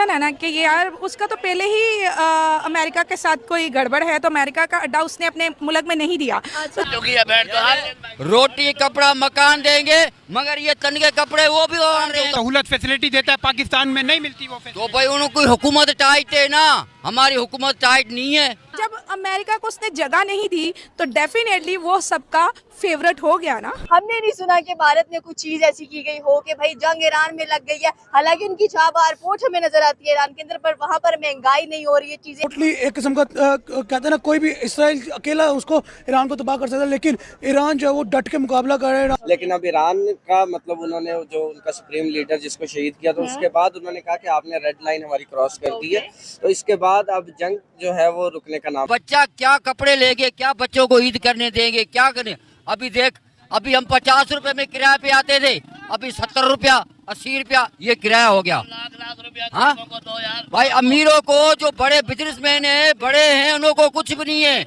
Question है ना कि ये यार उसका तो पहले ही अमेरिका के साथ कोई गड़बड़ है, तो अमेरिका का अड्डा उसने अपने मुल्क में नहीं दिया। रोटी कपड़ा मकान देंगे, मगर ये तन के कपड़े वो भी सहूलत फैसिलिटी देता है, पाकिस्तान में नहीं मिलती वो तो भाई उनको हुकूमत टाइट है ना, हमारी हुकूमत टाइट नहीं है। जब अमेरिका को उसने जगह नहीं दी तो डेफिनेटली वो सबका फेवरेट हो गया ना। हमने नहीं सुना कि भारत में कुछ चीज ऐसी की गई हो कि भाई जंग ईरान में लग गई है। हालांकि उनकी छाप एयरपोर्ट हमें नजर आती है ईरान के अंदर, पर वहाँ पर महंगाई नहीं हो रही है, चीजें टोटली एक किस्म का कहते हैं ना, कोई भी इसराइल अकेला उसको ईरान को तबाह कर सकता है, लेकिन ईरान जो है वो डट के मुकाबला कर रहा है। लेकिन अब ईरान का मतलब उन्होंने जो उनका सुप्रीम लीडर जिसको शहीद किया, तो उसके बाद उन्होंने कहा कि आपने रेड लाइन हमारी क्रॉस कर दी है, तो इसके बाद अब जंग जो है वो रुकने का नाम। बच्चा क्या कपड़े लेंगे, क्या बच्चों को ईद करने देंगे, क्या करें। अभी देख, अभी हम 50 रुपए में किराए पे आते थे, अभी 70 रुपया 80 रुपया ये किराया हो गया। हाँ भाई, अमीरों को, जो बड़े बिजनेसमैन है, बड़े हैं, उन लोगों को कुछ भी नहीं है।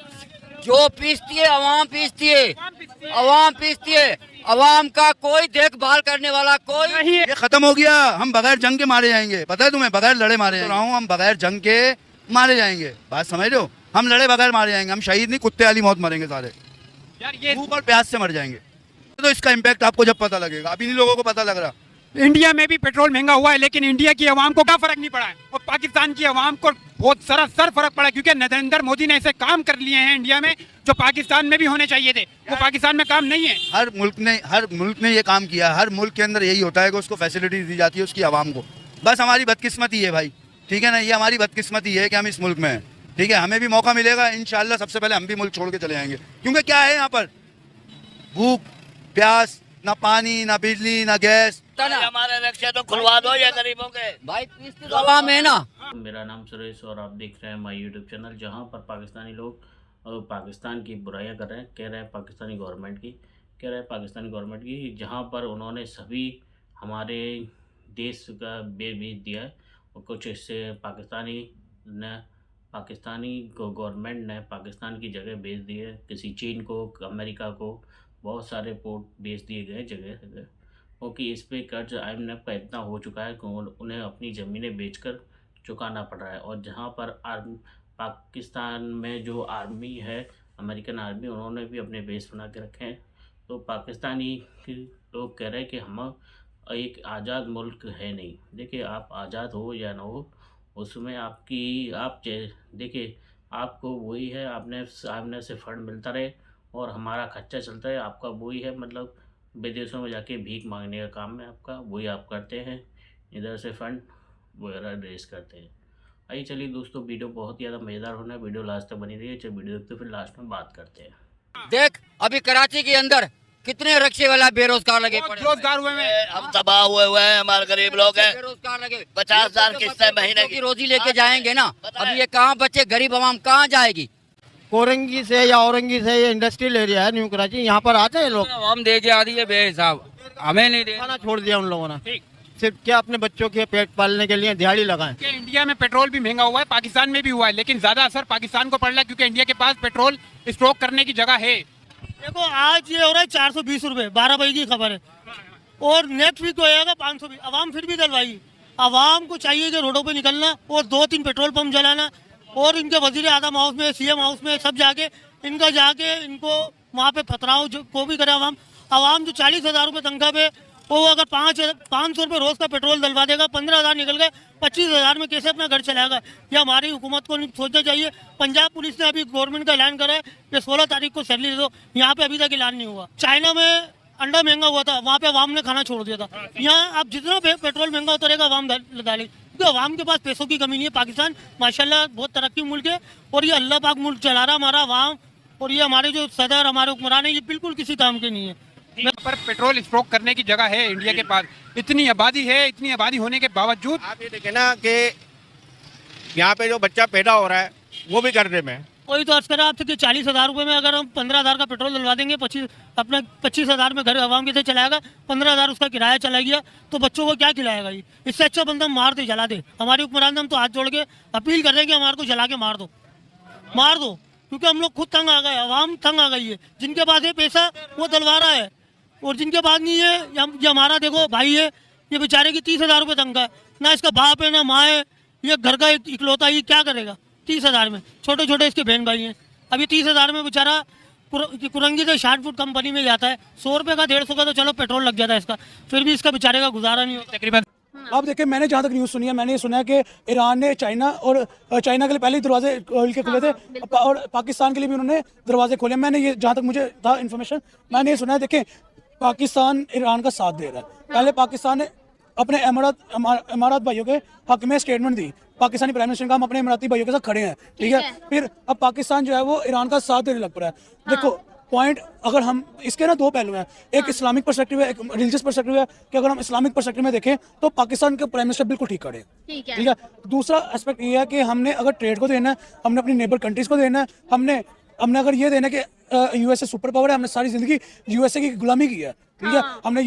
जो पीसती है अवाम पीसती है, अवाम पीसती है, अवाम का कोई देखभाल करने वाला कोई नहीं। ये खत्म हो गया, हम बगैर जंग के मारे जाएंगे, पता है तुम्हें, बगैर लड़े मारे जाएंगे। हम बगैर जंग के मारे जाएंगे, बात समझ रहे हो, हम लड़े बगैर मारे जाएंगे, हम शहीद नहीं, कुत्ते वाली मौत मरेंगे सारे यार। ये भूख और प्यास से मर जाएंगे। तो इसका इम्पैक्ट आपको जब पता लगेगा, अभी नहीं लोगों को पता लग रहा। इंडिया में भी पेट्रोल महंगा हुआ है, लेकिन इंडिया की आवाम को क्या फर्क नहीं पड़ा है, और पाकिस्तान की आवाम को बहुत सरासर फर्क पड़ा है, क्योंकि नरेंद्र मोदी ने ऐसे काम कर लिए हैं इंडिया में जो पाकिस्तान में भी होने चाहिए थे, वो पाकिस्तान में काम नहीं है। हर मुल्क ने ये काम किया, हर मुल्क के अंदर यही होता है कि उसको फैसिलिटी दी जाती है उसकी आवाम को। बस हमारी बदकिस्मती है भाई, ठीक है ना, ये हमारी बदकिस्मती है कि हम इस मुल्क में हैं, ठीक है। हमें भी मौका मिलेगा इंशाल्लाह, सबसे पहले हम भी मुल्क छोड़ के चले जाएंगे, क्योंकि क्या है यहाँ पर, भूख प्यास, ना पानी, ना बिजली, ना गैस। हमारे रिक्शे तो खुलवा दो ये गरीबों के भाई, पीसती तो अवाम है ना। मेरा नाम सुरेश और आप देख रहे हैं माय यूट्यूब चैनल, जहां पर पाकिस्तानी लोग पाकिस्तान की बुराइयां कर रहे हैं, कह रहे हैं पाकिस्तानी गवर्नमेंट की, कह रहे हैं पाकिस्तानी गवर्नमेंट की, जहां पर उन्होंने सभी हमारे देश का बेच दिया है। और कुछ इससे पाकिस्तानी गवर्नमेंट ने पाकिस्तान की जगह बेच दी है, किसी चीन को, अमेरिका को, बहुत सारे पोर्ट बेच दिए गए जगह जगह, क्योंकि इस पे कर्ज IMF का इतना हो चुका है कि उन्हें अपनी ज़मीनें बेचकर चुकाना पड़ रहा है। और जहां पर पाकिस्तान में जो आर्मी है, अमेरिकन आर्मी, उन्होंने भी अपने बेस बना के रखे हैं। तो पाकिस्तानी लोग कह रहे हैं कि हम एक आज़ाद मुल्क है नहीं। देखिए, आप आज़ाद हो या ना हो, उसमें आप देखिए, आपको वही है, आपने से फंड मिलता रहे और हमारा खर्चा चलता है, आपका वही है, मतलब विदेशों में जाके भीख मांगने का काम है आपका, वही आप करते हैं, इधर से फंड वगैरह रेस करते हैं। आइए चलिए दोस्तों, वीडियो बहुत ही ज़्यादा मज़ेदार होना है, वीडियो लास्ट तक बनी रही है। चलिए वीडियो देखते फिर लास्ट में बात करते हैं। देख, अभी कराची के अंदर कितने रिक्शे वाला बेरोजगार लगे पड़े, बेरोजगार हुए हैं, हम तबाह हुए हैं, हमारे गरीब लोग हैं, बेरोजगार लगे। 50,000 किस्तें महीने की रोजी लेके जाएंगे ना, अब ये कहाँ बच्चे, गरीब आवाम कहाँ जाएगी। कोरंगी से या औरंगी से, ये इंडस्ट्रियल एरिया है न्यू कराची, यहाँ पर आते हैं लोग, हम दे के आदि है बेहिसाब, हमें नहीं दे, खाना छोड़ दिया उन लोगों ने, सिर्फ क्या अपने बच्चों के पेट पालने के लिए दिहाड़ी लगाएं। इंडिया में पेट्रोल भी महंगा हुआ है, पाकिस्तान में भी हुआ है, लेकिन ज्यादा असर पाकिस्तान को पड़ रहा है, क्योंकि इंडिया के पास पेट्रोल स्टॉक करने की जगह है। देखो, आज ये हो रहा है 420 रुपए, 12 बजे की खबर है, और नेक्स्ट वीक होएगा 520। अवाम फिर भी डलवाएगी। अवाम को चाहिए कि रोडों पे निकलना और 2-3 पेट्रोल पंप जलाना, और इनके वजीर आजम हाउस में, CM हाउस में, सब जाके इनको वहाँ पे पथराव को भी करे। अवाम जो 40,000 रुपये तनख्वाह पे, वो अगर 500 रुपये रोज का पेट्रोल डलवा देगा, 15,000 निकल गए, 25,000 में कैसे अपना घर चलाएगा। ये हमारी हुकूमत को सोचना चाहिए। पंजाब पुलिस ने अभी गवर्नमेंट का ऐलान करा है कि 16 तारीख को सैलरी दे दो, यहाँ पे अभी तक ऐलान नहीं हुआ। चाइना में अंडा महंगा हुआ था, वहाँ पे अवाम ने खाना छोड़ दिया था। यहाँ अब जितना पेट्रोल महंगा होता रहेगा अवाम डालेगी, क्योंकि अवाम के पास पैसों की कमी नहीं है। पाकिस्तान माशाल्लाह बहुत तरक्की मुल्क है, और ये अल्लाह पाक मुल्क चला रहा हमारा अवाम, और ये हमारे जो सदर, हमारे हुक्मरान है, ये बिल्कुल किसी काम के नहीं है। पर पेट्रोल स्टॉक करने की जगह है इंडिया के पास, इतनी आबादी है, इतनी आबादी होने के बावजूद आप ये देखें ना कि यहाँ पे जो बच्चा पैदा हो रहा है वो भी कर्जे में। कोई तो अर्ज करा आपसे कि 40,000 रुपये में अगर हम 15,000 का पेट्रोल डलवा देंगे, 25,000 में घर आवाम कैसे चलाएगा, 15,000 उसका किराया चला गया, तो बच्चों को क्या खिलाएगा। ये इससे अच्छा बंदा मार दे, जला दे। हमारी हुक्मरान हम तो हाथ जोड़ के अपील कर रहे हैं कि हमारे को जला के मार दो, क्योंकि हम लोग खुद तंग आ गए, आवाम तंग आ गई है। जिनके पास है पैसा वो डलवा रहा है, और जिनके पास नहीं है, ये हमारा देखो भाई है, ये बेचारे की 30,000 रुपये तनख्वाह है, ना इसका बाप है, ना माँ है, ये घर का इकलौता ये क्या करेगा 30,000 में? छोटे छोटे इसके बहन भाई हैं। अभी 30,000 में बेचारा कुरंगी से शार्ट फूड कंपनी में जाता है, 100 रुपये का 150 का तो चलो पेट्रोल लग जाता है इसका, फिर भी इसका बेचारे का गुजारा नहीं होता तकरीबन। अब देखिए, मैंने जहाँ तक न्यूज़ सुनी है, मैंने ये सुना है कि ईरान ने चाइना के लिए पहले ही दरवाजे ऑयल के खुले थे और पाकिस्तान के लिए भी उन्होंने दरवाजे खोले। मैंने ये, जहाँ तक मुझे था इन्फॉर्मेशन, मैंने ये सुना है, देखें पाकिस्तान ईरान का साथ दे रहा है। पहले पाकिस्तान ने अपने इमारात भाइयों के हक में स्टेटमेंट दी, पाकिस्तानी प्राइम मिनिस्टर का हम अपने इमाराती भाइयों के साथ खड़े हैं, ठीक है। फिर अब पाकिस्तान जो है वो ईरान का साथ देने लग पड़ा है। देखो पॉइंट, अगर हम इसके ना दो पहलू हैं, एक इस्लामिक पर्सपेक्टिव है, एक रिलीजियस पर्सपेक्टिव है, कि अगर हम इस्लामिक पर्सपेक्टिव में देखें तो पाकिस्तान के प्राइम मिनिस्टर बिल्कुल ठीक खड़े हैं, ठीक है। दूसरा एस्पेक्ट ये है कि हमने अगर ट्रेड को देना है, हमने अपनी नेबर कंट्रीज को देना है, हमने अगर ये देना है कि यूएसए सुपर पावर है, हमने सारी जिंदगी यूएसए की गुलामी की है, ठीक है। हमने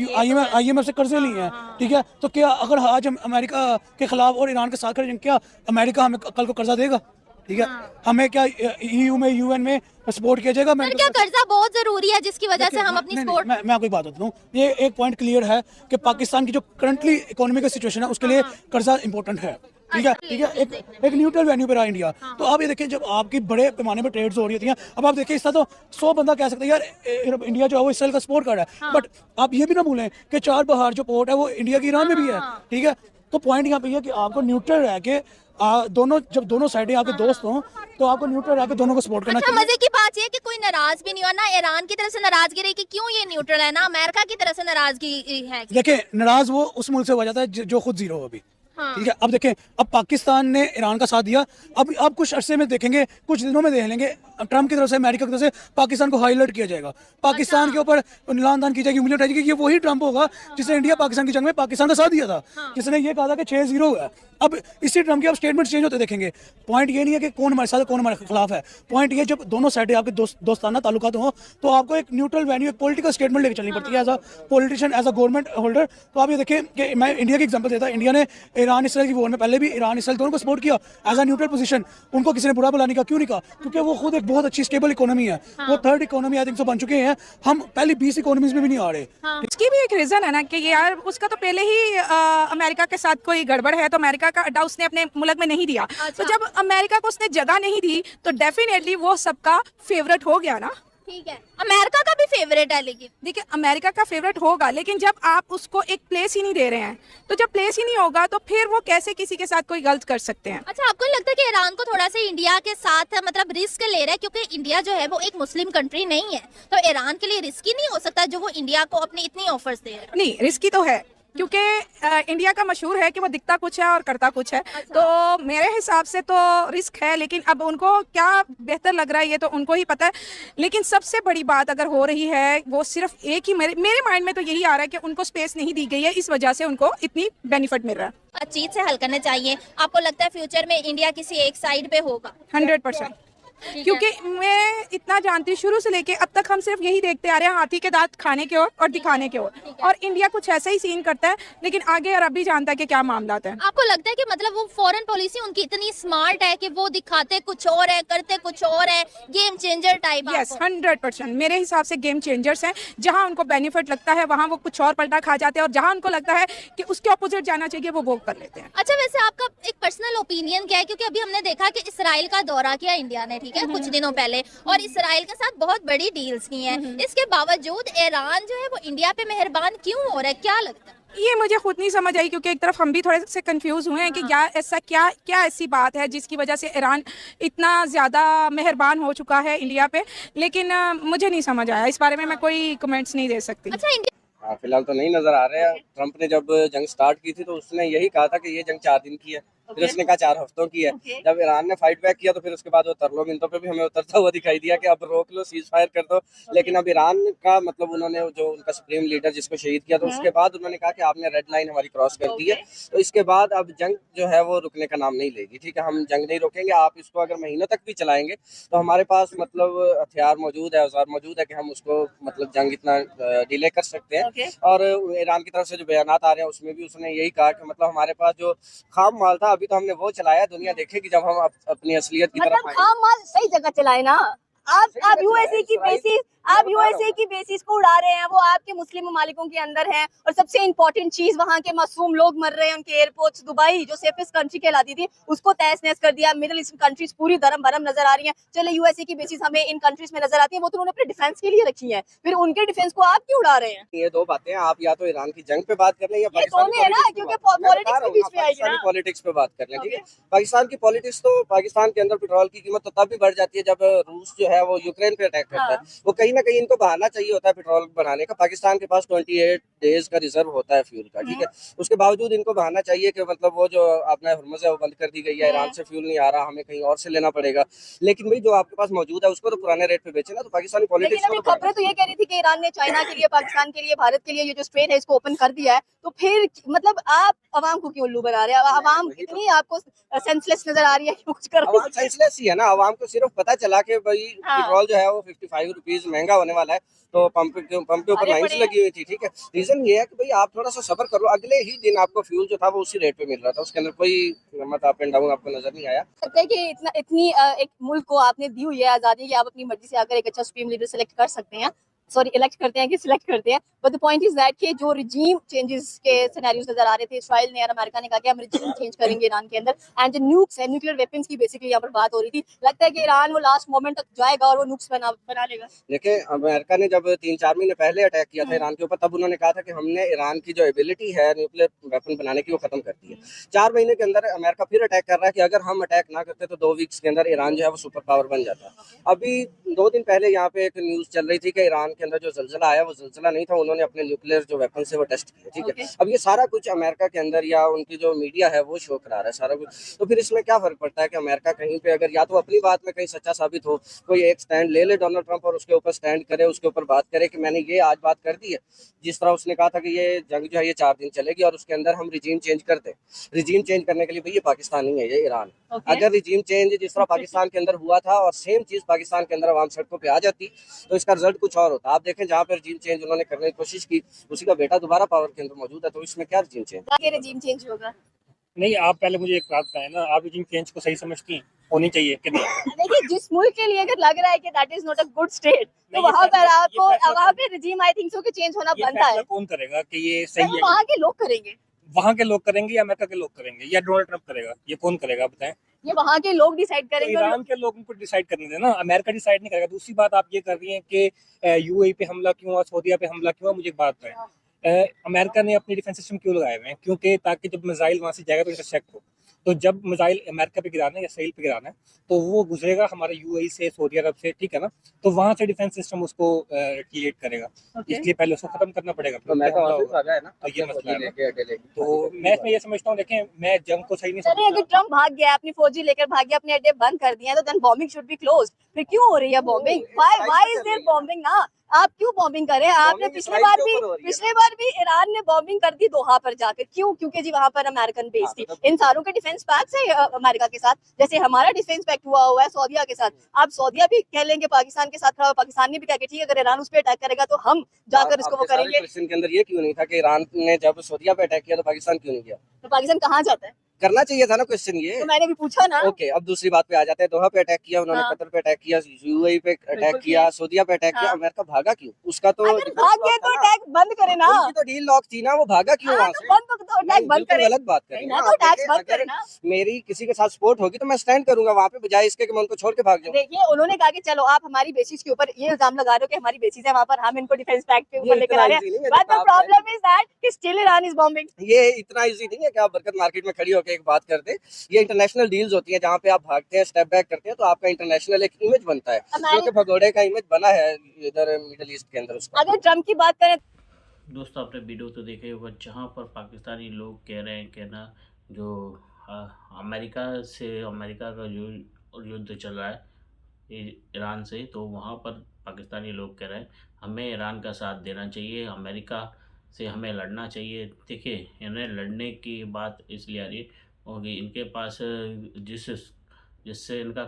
IMF से कर्जे लिए हैं, ठीक है। तो क्या अगर आज हम अमेरिका के खिलाफ और ईरान के साथ खड़े, क्या अमेरिका हमें कल को कर्जा देगा? ठीक है, हमें क्या EU में UN में सपोर्ट किया जाएगा? क्या कर्जा बहुत जरूरी है जिसकी वजह से हम अपनी सपोर्ट? मैं आपको एक बात बताता हूँ, ये एक पॉइंट क्लियर है कि पाकिस्तान की जो करंटली इकोनॉमी का सिचुएशन है उसके लिए कर्जा इंपॉर्टेंट है, ठीक है, ठीक है। एक न्यूट्रल वेन्यू पे रहा इंडिया। तो आप ये देखिए, जब आपकी बड़े पैमाने पे ट्रेड्स हो रही होती हैं, अब आप देखिए, इसका तो 100 बंदा कह सकता है यार इंडिया जो है वो इसराइल का सपोर्ट कर रहा है, बट आप ये भी ना भूलें कि चार बहार जो पोर्ट है वो इंडिया की ईरान में भी है, ठीक है। तो पॉइंट यहाँ पे है कि आपको न्यूट्रल रह के जब दोनों साइडें आपके दोस्त हों तो आपको न्यूट्रल रह के दोनों को सपोर्ट करना चाहिए। मजे की बात ये है कि कोई नाराज भी नहीं हुआ, ना ईरान की तरफ से नाराजगी रही कि क्यों ये न्यूट्रल है, ना अमेरिका की तरफ से नाराजगी है। देखिए, नाराज वो उस मुल्क से हो जाता है जो खुद जीरो हो अभी, ठीक है। अब देखें, अब पाकिस्तान ने ईरान का साथ दिया, अब कुछ अरसे में देखेंगे, कुछ दिनों में देख लेंगे, ट्रम्प की तरफ से, अमेरिका की तरफ से पाकिस्तान को हाईलाइट किया जाएगा, पाकिस्तान के ऊपर लानदान की जाएगी, उंगली उठाई जाएगी। ये वही ट्रम्प होगा जिसने इंडिया पाकिस्तान की जंग में पाकिस्तान का साथ दिया था, जिसने ये कहा था कि 6-0 है। अब इसी ट्रम्प के अब स्टेटमेंट चेंज होते देखेंगे। पॉइंट ये नहीं है कि कौन हमारे साथ है, कौन हमारे खिलाफ है। पॉइंट ये, जब दोनों साइडें आपके दोस्ताना ताल्लुकात हो तो आपको एक न्यूट्रल वेन्यू, एक पॉलिटिकल स्टेटमेंट लेकर चलनी पड़ती है as a politician, as a government holder. तो आप ये देखें कि मैं इंडिया की एग्जांपल देता, इंडिया ने ईरान इसराइल की वॉर में पहले भी ईरान इसराइल दोनों को सपोर्ट किया एज अ न्यूट्रल पोजीशन। उनको किसी ने बुरा भला नहीं कहा, क्यों नहीं कहा? क्योंकि वो खुद एक बहुत अच्छी स्टेबल इकोनॉमी है, वो third economy I think so बन चुके हैं, हम पहली 20 इकोनॉमीज में भी नहीं आ रहे। इसकी भी एक रीजन है ना कि यार उसका तो पहले ही अमेरिका के साथ कोई गड़बड़ है, तो अमेरिका का अड्डा उसने अपने मुल्क में नहीं दिया। तो जब अमेरिका को उसने जगह नहीं दी तो डेफिनेटली वो सबका फेवरेट हो गया ना। ठीक है, अमेरिका का भी फेवरेट है, लेकिन देखिए अमेरिका का फेवरेट होगा, लेकिन जब आप उसको एक प्लेस ही नहीं दे रहे हैं, तो जब प्लेस ही नहीं होगा तो फिर वो कैसे किसी के साथ कोई गलत कर सकते हैं? अच्छा, आपको नहीं लगता कि ईरान को थोड़ा सा इंडिया के साथ मतलब रिस्क ले रहा है, क्योंकि इंडिया जो है वो एक मुस्लिम कंट्री नहीं है, तो ईरान के लिए रिस्की नहीं हो सकता जो वो इंडिया को अपनी इतनी ऑफर्स दे रहा है? नहीं, रिस्की तो है, क्योंकि इंडिया का मशहूर है कि वो दिखता कुछ है और करता कुछ है। तो मेरे हिसाब से तो रिस्क है, लेकिन अब उनको क्या बेहतर लग रहा है ये तो उनको ही पता है। लेकिन सबसे बड़ी बात अगर हो रही है वो सिर्फ एक ही, मेरे माइंड में तो यही आ रहा है कि उनको स्पेस नहीं दी गई है, इस वजह से उनको इतनी बेनिफिट मिल रहा है। चीज से हल करना चाहिए। आपको लगता है फ्यूचर में इंडिया किसी एक साइड पे होगा? 100%, क्योंकि मैं इतना जानती हूँ, शुरू से लेके अब तक हम सिर्फ यही देखते आ रहे हैं, हाथी के दांत खाने की ओर और दिखाने की ओर, और इंडिया कुछ ऐसा ही सीन करता है, लेकिन आगे और अभी जानता है कि क्या मामला है। आपको लगता है कि मतलब वो फॉरेन पॉलिसी उनकी इतनी स्मार्ट है कि वो दिखाते कुछ और है, करते कुछ और है, गेम चेंजर टाइप? यस, 100% मेरे हिसाब से गेम चेंजर्स हैं। जहाँ उनको बेनिफिट लगता है वहाँ वो कुछ और पलटा खा जाते हैं, और जहाँ उनको लगता है कि उसके ऑपोजिट जाना चाहिए वो कर लेते हैं। अच्छा, वैसे आपका एक पर्सनल ओपिनियन क्या है? क्योंकि अभी हमने देखा कि इसराइल का दौरा किया इंडिया ने, ठीक है, कुछ दिनों पहले, और इसराइल के साथ बहुत बड़ी डील्स की हैं। इसके बावजूद ईरान जो है वो इंडिया पे मेहरबान क्यों हो रहा है, क्या लगता है? ये मुझे खुद नहीं समझ आई, क्योंकि एक तरफ हम भी थोड़े से कंफ्यूज हुए हैं कि क्या ऐसी बात है जिसकी वजह से ईरान इतना ज़्यादा मेहरबान हो चुका है इंडिया पे, लेकिन मुझे नहीं समझ आया, इस बारे में मैं कोई कमेंट्स नहीं दे सकती। अच्छा, इंडिया फिलहाल तो नहीं नजर आ रहे हैं। ट्रम्प ने जब जंग स्टार्ट की थी तो उसने यही कहा था कि ये जंग 4 दिन की है, फिर उसने कहा 4 हफ्तों की है। जब ईरान ने फाइट बैक किया तो फिर उसके बाद वो तरलो मिनटों पे भी हमें उतरता हुआ दिखाई दिया कि अब रोक लो, सीज फायर कर दो। लेकिन अब ईरान का मतलब उन्होंने जो उनका सुप्रीम लीडर जिसको शहीद किया तो उसके बाद उन्होंने कहा कि आपने रेड लाइन हमारी क्रॉस कर दी है, तो इसके बाद अब जंग जो है वो रुकने का नाम नहीं लेगी। ठीक है, हम जंग नहीं रोकेंगे, आप इसको अगर महीनों तक भी चलाएंगे तो हमारे पास मतलब हथियार मौजूद है, औजार मौजूद है कि हम उसको मतलब जंग इतना डिले कर सकते हैं। और ईरान की तरफ से जो बयानात आ रहे हैं उसमें भी उसने यही कहा कि मतलब हमारे पास जो खाम माल था अभी तो हमने वो चलाया, दुनिया देखेगी जब हम अपनी असलियत की तरफ खाम माल सही जगह चलाए ना। आप यूएसए की बेसिस आप यूएसए की बेसिस को उड़ा रहे हैं, वो आपके मुस्लिम ममालिकों के अंदर है। और सबसे इंपॉर्टेंट चीज, वहाँ के मासूम लोग मर रहे हैं उनके एयरपोर्ट्स। दुबई जो सेफेस्ट कंट्री कहलाती थी उसको तहस नहस कर दिया। मिडिल ईस्ट कंट्रीज पूरी धर्म भरम नजर आ रही हैं। चले यूएसए की बेसिस हमें इन कंट्रीज में नजर आती है, वो तो उन्होंने अपने डिफेंस के लिए रखी है, फिर उनके डिफेंस को आप क्यों उड़ा रहे हैं? ये दो बातें हैं, आप या तो ईरान की जंग पे बात कर लें या ये दोनों है ना, क्योंकि पॉलिटिक्स के बीच में आएगी ना। पॉलिटिक्स पे बात कर लें, ठीक है। पाकिस्तान की पॉलिटिक्स, तो पाकिस्तान के अंदर पेट्रोल की कीमत तो तब भी बढ़ जाती है जब रूस जो है वो यूक्रेन पे अटैक करता है। वो कहीं ना कहीं इनको बहाना चाहिए होता है पेट्रोल बढ़ाने का। पाकिस्तान के पास 28 डेज का रिजर्व होता है फ्यूल का, ठीक है। उसके बावजूद इनको बहाना चाहिए कि मतलब वो जो अपना हुर्मुज़ है वो बंद कर दी गई है, ईरान से फ्यूल नहीं आ रहा, हमें कहीं और से लेना पड़ेगा। लेकिन भाई जो आपके पास मौजूद है उसको तो पुराने रेट पे बेचे ना। तो पाकिस्तानी पॉलिटिक्स लेकिन अभी खबरें तो ये कह रही थी कि ईरान ने चाइना के लिए, पाकिस्तान के लिए, भारत के लिए ये जो स्ट्रेट है इसको ओपन कर दिया है। तो फिर मतलब आप अवाम को क्यों उल्लू बना रहे हैं? अवाम इतनी आपको सेंसलेस नजर आ रही है कि कुछ कर रही है? सेंसलेस ही है ना। आवाम को सिर्फ पता चला कि भाई पेट्रोल जो है वो 55 रुपीज महंगा होने वाला है, तो पंप के ऊपर लाइन्स लगी हुई थी, ठीक है। रीजन ये है कि भाई आप थोड़ा सा सब्र करो। अगले ही दिन आपको फ्यूल जो था वो उसी रेट पे मिल रहा था, उसके अंदर कोई मतलब अप एंड डाउन आपको नजर नहीं आया। लगता है कि इतनी एक मुल्क को आपने दी हुई है आजादी कि आप अपनी मर्जी से आकर एक अच्छा सुप्रीम लीडर सेलेक्ट कर सकते हैं, सॉरी इलेक्ट करते हैं कि सिलेक्ट करते हैं। But the point is that कि जो रिजीम चेंजेस के सिनेरियोस नजर आ रहे थे, इस्राइल ने और अमेरिका ने कहा कि हम रिजीम चेंज करेंगे ईरान के अंदर, एंड जो न्यूक्स है, न्यूक्लियर वेपन्स की बेसिकली यहाँ पर बात हो रही थी। लगता है कि ईरान वो लास्ट मोमेंट तक जाएगा और वो नुक्स बना लेगा। देखिए, अमेरिका ने जब 3-4 महीने पहले अटैक किया था ईरान के ऊपर, तब उन्होंने कहा था कि हमने ईरान की जो एबिलिटी है न्यूक्लियर वेपन बनाने की वो खत्म कर दी है। 4 महीने के अंदर अमेरिका फिर अटैक कर रहा है कि अगर हम अटैक ना करते तो 2 वीक्स के अंदर ईरान जो है वो सुपर पावर बन जाता। अभी 2 दिन पहले यहाँ पे एक न्यूज चल रही थी कि ईरान के अंदर जो ज़लज़ला आया वो ज़लज़ला नहीं था, उन्होंने अपने न्यूक्लियर जो वेपन से वो टेस्ट किए, ठीक है। अब ये सारा कुछ अमेरिका के अंदर या उनकी जो मीडिया है वो शो करा रहा है सारा कुछ। तो फिर इसमें क्या फर्क पड़ता है कि अमेरिका कहीं पे अगर या तो अपनी बात में कहीं सच्चा साबित हो, कोई एक स्टैंड ले ले डोनाल्ड ट्रंप और उसके ऊपर स्टैंड करे, उसके ऊपर बात करे कि मैंने ये आज बात कर दी है। जिस तरह उसने कहा था कि ये जंग जो है ये 4 दिन चलेगी और उसके अंदर हम रिजीम चेंज कर दें। रिजीम चेंज करने के लिए भाई ये पाकिस्तान नहीं है, ये ईरान। अगर रिजीम चेंज जिस तरह पाकिस्तान के अंदर हुआ था और सेम चीज पाकिस्तान के अंदर आवाम सड़कों पे आ जाती तो इसका रिजल्ट कुछ और होता। आप देखें, जहाँ पर रिजीम चेंज उन्होंने करने की कोशिश की, उसी का बेटा दोबारा पावर के अंदर मौजूद है, तो इसमें क्या रिजीम चेंज? रिजीम चेंज होगा? नहीं, आप पहले मुझे एक बात बताएं ना, आप रिजीम चेंज को सही समझती हैं? होनी चाहिए कि नहीं? देखिए, जिस मुल्क के लिए अगर लग रहा है कि that is not a good state, तो वहाँ पर आपको वहाँ पे रिजीम आई थिंक सो कि चेंज होना बनता है। कौन करेगा कि ये सही है? वहाँ के लोग करेंगे। वहाँ के लोग करेंगे या अमेरिका के लोग करेंगे या डोनाल्ड ट्रंप करेगा? ये कौन करेगा बताएं? ये वहाँ के लोग डिसाइड तो करेंगे। ईरान के लोगों को डिसाइड करने देना, अमेरिका डिसाइड नहीं करेगा। दूसरी बात आप ये कर रही हैं कि यूएई पे हमला क्यों हुआ, सऊदीया पे हमला क्यों हुआ? मुझे एक बात बताएं, अमेरिका ने अपने डिफेंस सिस्टम क्यों लगाए हुए हैं? क्योंकि ताकि जब मिसाइल वहाँ से जाएगा तो इंटरसेप्ट हो। तो जब मिसाइल अमेरिका पे गिराना है या इसराइल पे गिराना है तो वो गुजरेगा हमारे यूएई से, सऊदी अरब से, ठीक है ना। तो वहाँ से डिफेंस सिस्टम उसको क्रिएट करेगा। इसलिए पहले उसको खत्म करना पड़ेगा। तो मैं तो ये मसला है। तो मैं इसमें ये समझता हूँ, देखें, मैं जंग को सही नहीं चलिए, अगर ट्रम्प भाग गया, अपनी फौजी लेकर भाग गया, अपने अड्डे बंद कर दिए, तो then bombing should be closed. फिर क्यों हो रही है bombing? Why is there bombing ना? आप क्यों बॉम्बिंग करें? आपने पिछले बार भी ईरान ने बॉम्बिंग कर दी दोहा पर जाकर। क्यों? क्योंकि जी वहाँ पर अमेरिकन बेस थी। इन सारों के डिफेंस पैक्ट है अमेरिका के साथ, जैसे हमारा डिफेंस पैक्ट हुआ है सऊदीया के साथ। आप सऊदीया भी कह लेंगे पाकिस्तान के साथ खड़ा, पाकिस्तान ने भी कहा कि ठीक है, अगर ईरान उस पर अटैक करेगा तो हम जाकर इसको वो करेंगे। क्वेश्चन के अंदर ये क्यों नहीं था कि ईरान ने जब सऊदीया पे अटैक किया तो पाकिस्तान क्यों नहीं किया? तो पाकिस्तान कहाँ जाता है? करना चाहिए था ना क्वेश्चन ये। तो मैंने भी पूछा ना। ओके, अब दूसरी बात पे आ जाते हैं। दोहा पे अटैक किया उन्होंने, कतर पे अटैक किया, यूएई पे अटैक किया, सऊदीया पे अटैक किया। अमेरिका भागा क्यों? उसका तो अगर भाग गए तो अटैक बंद करे ना। उनकी तो डील लॉक थी ना, वो भागा क्यों वहाँ से? अटैक बंद करे। गलत बात कर रही हैं। मेरी किसी के साथ सपोर्ट होगी तो मैं स्टैंड करूंगा वहाँ पे, बजाय इसके कि मैं उनको छोड़ के भाग जाऊँ। देखिए, उन्होंने कहा कि चलो आप हमारी बेसिस के ऊपर ये इल्जाम लगा रहे हो कि हमारी बेसिस है वहाँ पर, हम इनको डिफेंस पैक्ट के ऊपर लेकर आ रहे हैं। But the problem is that कि स्टिल ईरान इज बॉम्बिंग। ये इतना इजी नहीं है कि आप बरकत मार्केट में खड़ी होकर एक बात कर दे। ये इंटरनेशनल डील्स होती है जहाँ पे आप भागते हैं, स्टेप बैक करते हैं, तो आपका इंटरनेशनल एक इमेज बनता है, जो कि भगोड़े का इमेज बना है इधर मिडिल ईस्ट के अंदर उसका। अगर ट्रम्प की बात करें, दोस्तों आपने वीडियो तो देखे होगा जहाँ पर पाकिस्तानी लोग कह रहे हैं कि ना जो अमेरिका का जो युद्ध चल रहा है ईरान से, तो वहाँ पर पाकिस्तानी लोग कह रहे हैं हमें ईरान का साथ देना चाहिए, अमेरिका से हमें लड़ना चाहिए। देखिए, इन्हें लड़ने की बात इसलिए आ रही है क्योंकि इनके पास जिससे इनका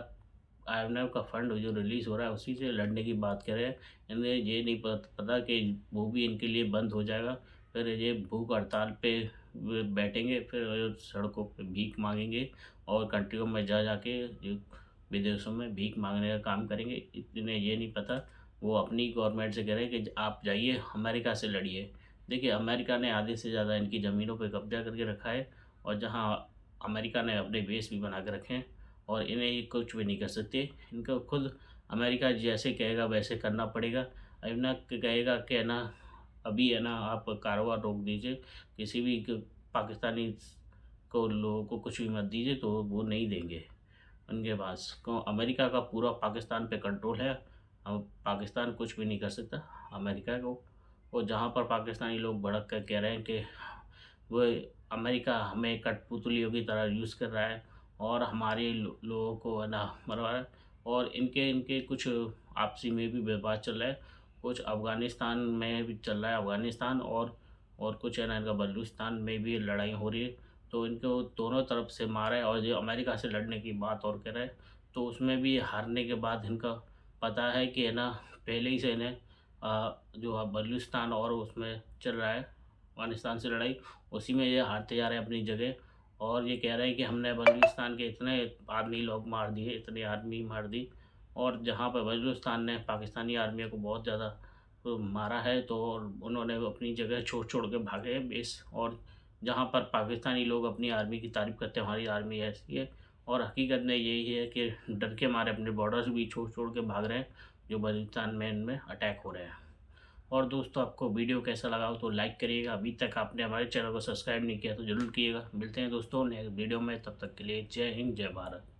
IMF का फंड जो रिलीज़ हो रहा है उसी से लड़ने की बात कर रहे हैं। इन्हें ये नहीं पता कि वो भी इनके लिए बंद हो जाएगा, फिर ये भूख हड़ताल पे बैठेंगे, फिर सड़कों पे भीख मांगेंगे और कंट्रियों में जा जाके विदेशों में भीख मांगने का काम करेंगे। इन्हें ये नहीं पता वो अपनी गवर्नमेंट से कह रहे हैं कि आप जाइए अमेरिका से लड़िए। देखिए, अमेरिका ने आधे से ज़्यादा इनकी ज़मीनों पे कब्जा करके रखा है, और जहाँ अमेरिका ने अपने बेस भी बना के रखे हैं, और इन्हें ये कुछ भी नहीं कर सकते। इनको खुद अमेरिका जैसे कहेगा वैसे करना पड़ेगा। अब ना कहेगा कि है ना अभी है ना आप कारोबार रोक दीजिए, किसी भी पाकिस्तानी को लोगों को कुछ भी मत दीजिए, तो वो नहीं देंगे उनके पास। क्यों? अमेरिका का पूरा पाकिस्तान पे कंट्रोल है। अब पाकिस्तान कुछ भी नहीं कर सकता अमेरिका को। और जहाँ पर पाकिस्तानी लोग भड़क कर कह रहे हैं कि वो अमेरिका हमें कठपुतलियों की तरह यूज़ कर रहा है और हमारे लोगों को है ना मरवा रहा है, और इनके इनके कुछ आपसी में भी विवाद चल रहा है, कुछ अफ़गानिस्तान में भी चल रहा है, अफ़गानिस्तान और कुछ है ना इनका बलूचिस्तान में भी लड़ाई हो रही है। तो इनको दोनों तरफ से मारा है, और जो अमेरिका से लड़ने की बात और कह रहा है, तो उसमें भी हारने के बाद इनका पता है कि है ना पहले ही से इन्हें जो बलूचिस्तान और उसमें चल रहा है अफ़गानिस्तान से लड़ाई, उसी में ये हारते जा रहे हैं अपनी जगह। और ये कह रहे हैं कि हमने बलूचिस्तान के इतने आदमी लोग मार दिए, इतने आदमी मार दी, और जहाँ पर बलूचिस्तान ने पाकिस्तानी आर्मी को बहुत ज़्यादा मारा है, तो उन्होंने अपनी जगह छोड़ छोड़ के भागे बेस। और जहाँ पर पाकिस्तानी लोग अपनी आर्मी की तारीफ़ करते हैं, हमारी आर्मी ऐसी है, और हकीकत में यही है कि डर के मारे अपने बॉर्डर्स भी छोड़ छोड़ के भाग रहे हैं, जो बलूचिस्तान में इनमें अटैक हो रहे हैं। और दोस्तों, आपको वीडियो कैसा लगा हो तो लाइक करिएगा। अभी तक आपने हमारे चैनल को सब्सक्राइब नहीं किया तो ज़रूर कीजिएगा। मिलते हैं दोस्तों नए वीडियो में, तब तक के लिए जय हिंद, जय भारत।